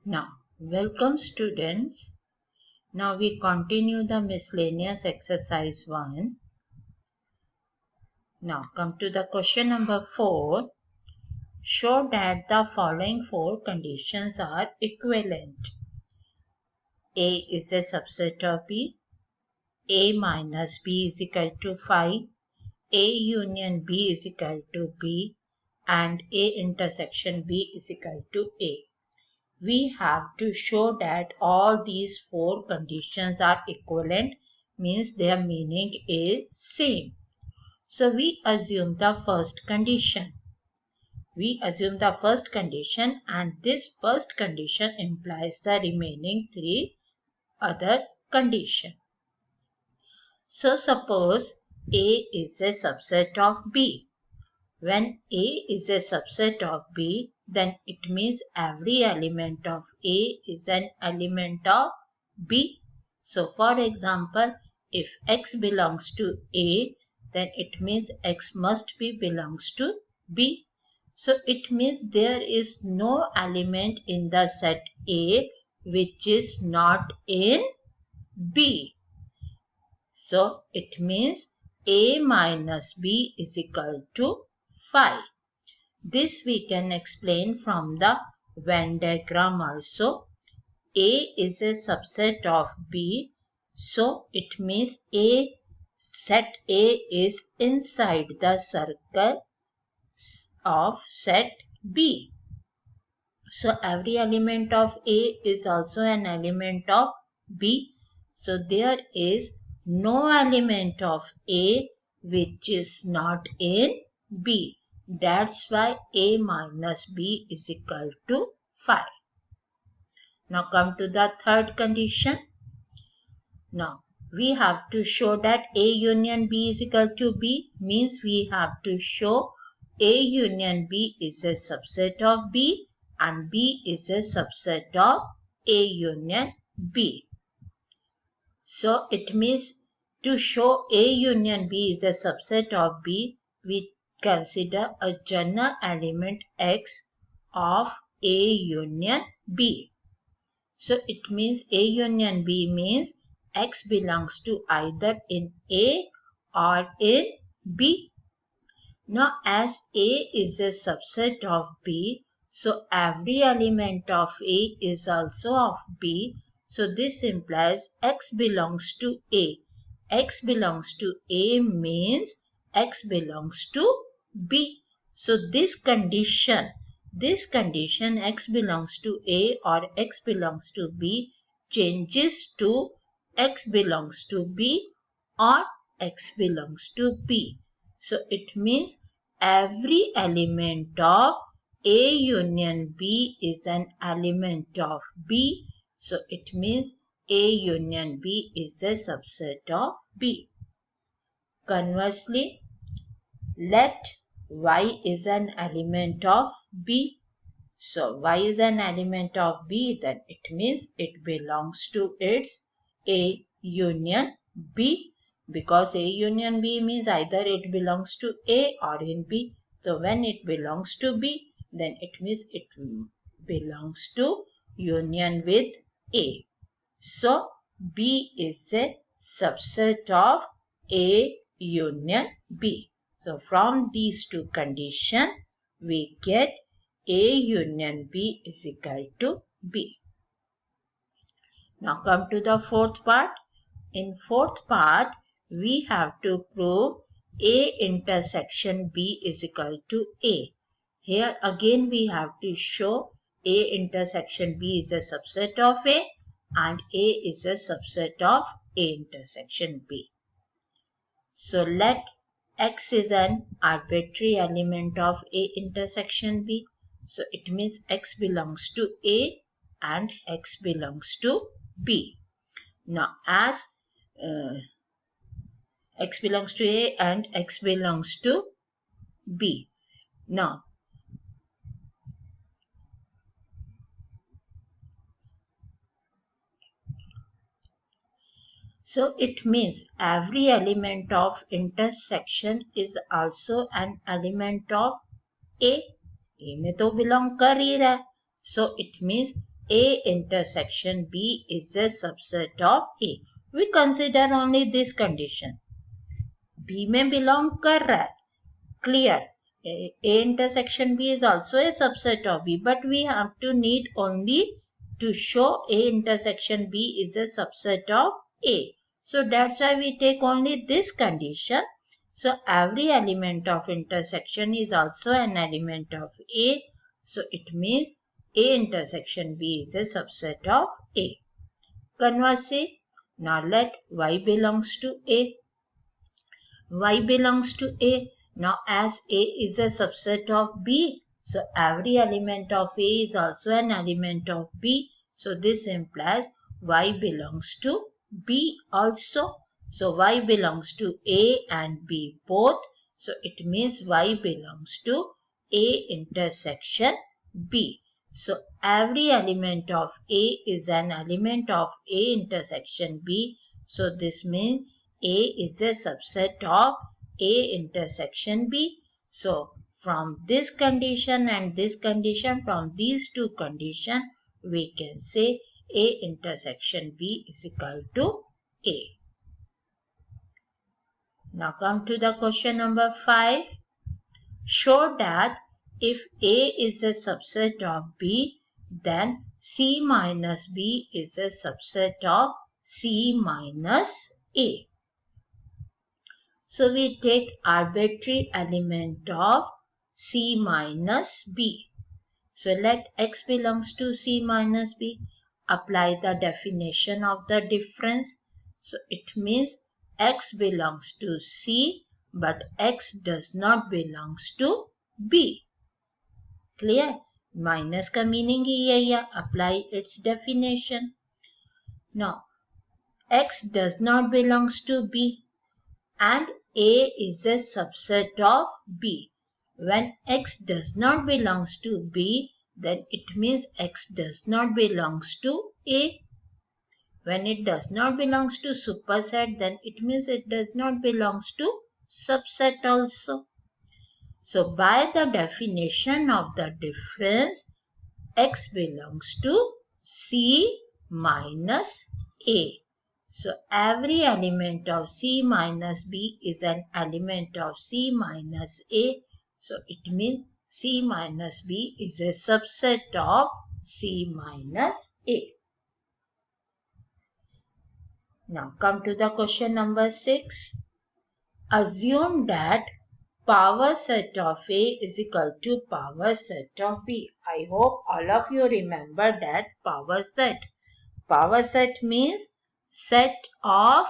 Now, welcome students. Now we continue the miscellaneous exercise 1. Now come to the question number 4. Show that the following 4 conditions are equivalent. A is a subset of B. A minus B is equal to 5. A union B is equal to B. And A intersection B is equal to A. We have to show that all these 4 conditions are equivalent, means their meaning is same. So we assume the first condition. And this first condition implies the remaining 3 other conditions. So suppose A is a subset of B. When A is a subset of B, then it means every element of A is an element of B. So for example, if X belongs to A, then it means X must be belongs to B. So it means there is no element in the set A which is not in B. So it means A minus B is equal to 5. This we can explain from the Venn diagram also. A is a subset of B. So it means set A is inside the circle of set B. So every element of A is also an element of B. So there is no element of A which is not in B. That's why A minus B is equal to 5. Now come to the third condition. Now we have to show that A union B is equal to B, means we have to show A union B is a subset of B and B is a subset of A union B. So it means to show A union B is a subset of B, we consider a general element X of A union B. So it means A union B means X belongs to either in A or in B. Now as A is a subset of B, so every element of A is also of B. So this implies X belongs to A. X belongs to A means X belongs to B. So this condition X belongs to A or X belongs to B changes to X belongs to B or X belongs to B. So it means every element of A union B is an element of B. So it means A union B is a subset of B. Conversely, let Y is an element of B. So Y is an element of B, then it means it belongs to its A union B. Because A union B means either it belongs to A or in B. So when it belongs to B, then it means it belongs to union with A. So B is a subset of A union B. So from these two conditions, we get A union B is equal to B. Now come to the fourth part. In fourth part, we have to prove A intersection B is equal to A. Here again we have to show A intersection B is a subset of A and A is a subset of A intersection B. So let X is an arbitrary element of A intersection B. So it means X belongs to A and X belongs to B. Now as X belongs to A and X belongs to B. Now so it means every element of intersection is also an element of A. A में तो belong कर ही रहा है. So it means A intersection B is a subset of A. We consider only this condition. B में belong कर रहा है. Clear. A intersection B is also a subset of B, but we have to need only to show A intersection B is a subset of A. So that's why we take only this condition. So every element of intersection is also an element of A. So it means A intersection B is a subset of A. Conversely, now let Y belongs to A. Y belongs to A. Now as A is a subset of B, so every element of A is also an element of B. So this implies Y belongs to B also. So Y belongs to A and B both. So it means Y belongs to A intersection B. So every element of A is an element of A intersection B. So this means A is a subset of A intersection B. So from this condition and this condition, from these two conditions, we can say A intersection B is equal to A. Now come to the question number 5. Show that if A is a subset of B, then C minus B is a subset of C minus A. So we take arbitrary element of C minus B. So let X belongs to C minus B. Apply the definition of the difference. So it means X belongs to C, but X does not belongs to B. Clear? Minus का meaning ही यही है. Apply its definition. Now, X does not belongs to B and A is a subset of B. When X does not belongs to B, then it means X does not belongs to A. When it does not belongs to superset, then it means it does not belongs to subset also. So by the definition of the difference, X belongs to C minus A. So every element of C minus B is an element of C minus A. So it means C minus B is a subset of C minus A. Now come to the question number 6. Assume that power set of A is equal to power set of B. I hope all of you remember that power set. Power set means set of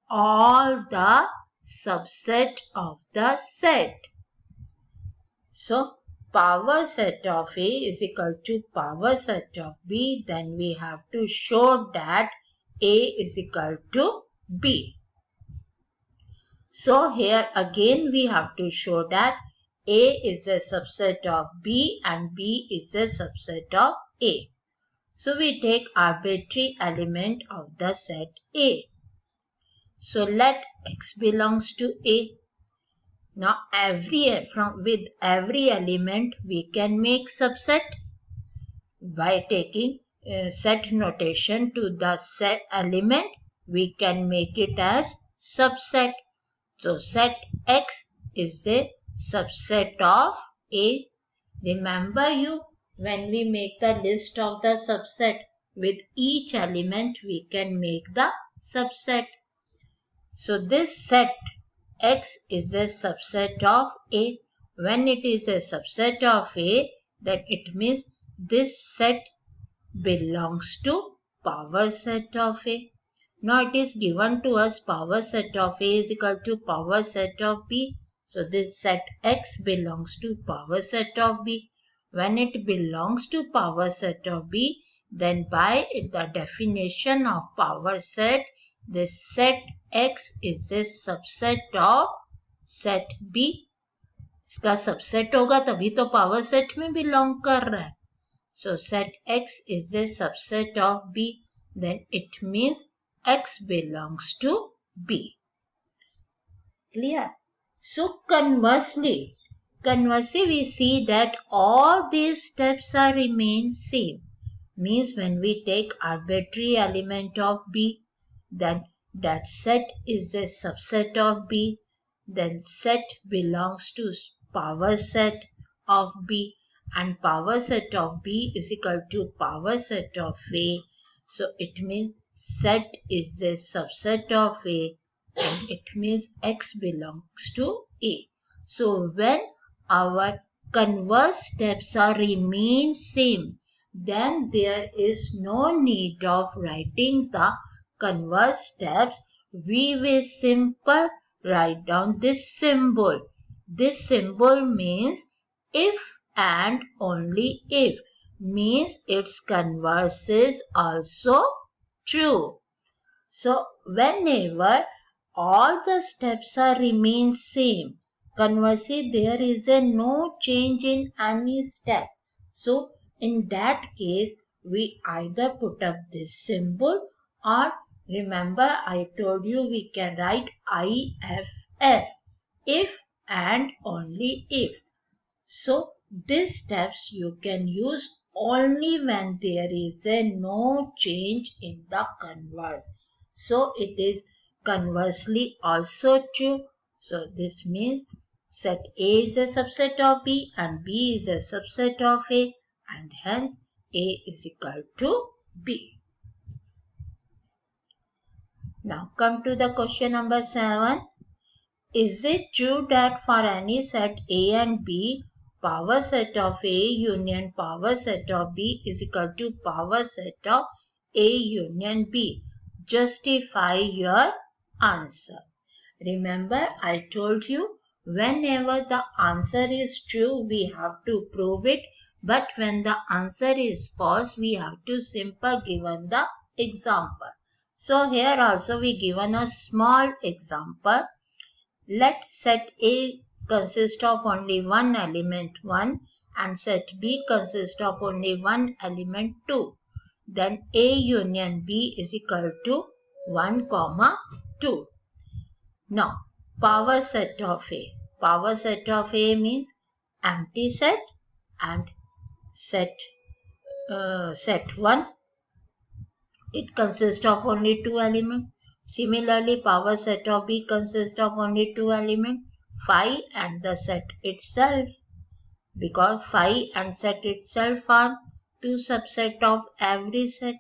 all the subset of the set. So power set of A is equal to power set of B. Then we have to show that A is equal to B. So here again we have to show that A is a subset of B and B is a subset of A. So we take arbitrary element of the set A. So let X belongs to A. Now with every element we can make subset by taking set notation to the set element. We can make it as subset. So set X is a subset of A. Remember when we make the list of the subset, with each element we can make the subset. So this set X is a subset of A. When it is a subset of A, then it means this set belongs to power set of A. Now it is given to us power set of A is equal to power set of B. So this set X belongs to power set of B. When it belongs to power set of B, then by the definition of power set, this set X is a subset of set B. इसका subset होगा तभी तो power set में belong कर रहा है. So set X is a subset of B. Then it means X belongs to B. Clear? So conversely we see that all these steps are remain same. means when we take arbitrary element of B, then that set is a subset of B, then set belongs to power set of B, and power set of B is equal to power set of A. So it means set is a subset of A, and it means X belongs to A. So when our converse steps are remain same, then there is no need of writing the converse steps. We will simply write down this symbol. This symbol means if and only if, means its converse is also true. So whenever all the steps are remain same, conversely there is a no change in any step. So in that case we either put up this symbol, or remember I told you we can write IFF, if and only if. So these steps you can use only when there is a no change in the converse. So it is conversely also true. So this means set A is a subset of B and B is a subset of A, and hence A is equal to B. Now come to the question number 7. Is it true that for any set A and B, power set of A union power set of B is equal to power set of A union B? Justify your answer. Remember, I told you whenever the answer is true, we have to prove it. But when the answer is false, we have to simply given the example. So here also we given a small example. Let set A consist of only one element 1 and set B consist of only one element 2. Then A union B is equal to 1, 2. Now power set of A. Power set of A means empty set and set 1. It consists of only 2 elements. Similarly, power set of B consists of only 2 elements, phi and the set itself, because phi and set itself are 2 subsets of every set.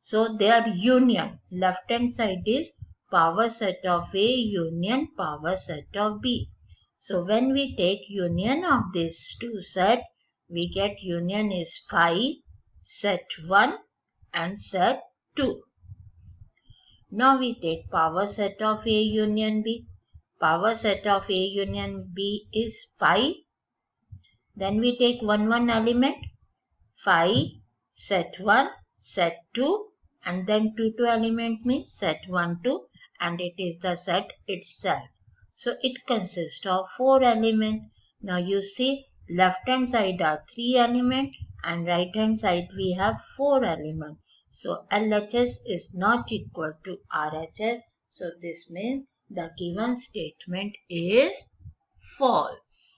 So their union, left hand side is power set of A union power set of B. So when we take union of these two sets, we get union is phi, set 1 and set 2. Now we take power set of A union B. Power set of A union B is phi. Then we take 1 element, phi, set 1, set 2, and then 2 elements means set 1, 2, and it is the set itself. So it consists of 4 elements. Now you see left hand side are 3 elements and right hand side we have 4 elements. So LHS is not equal to RHS. So this means the given statement is false.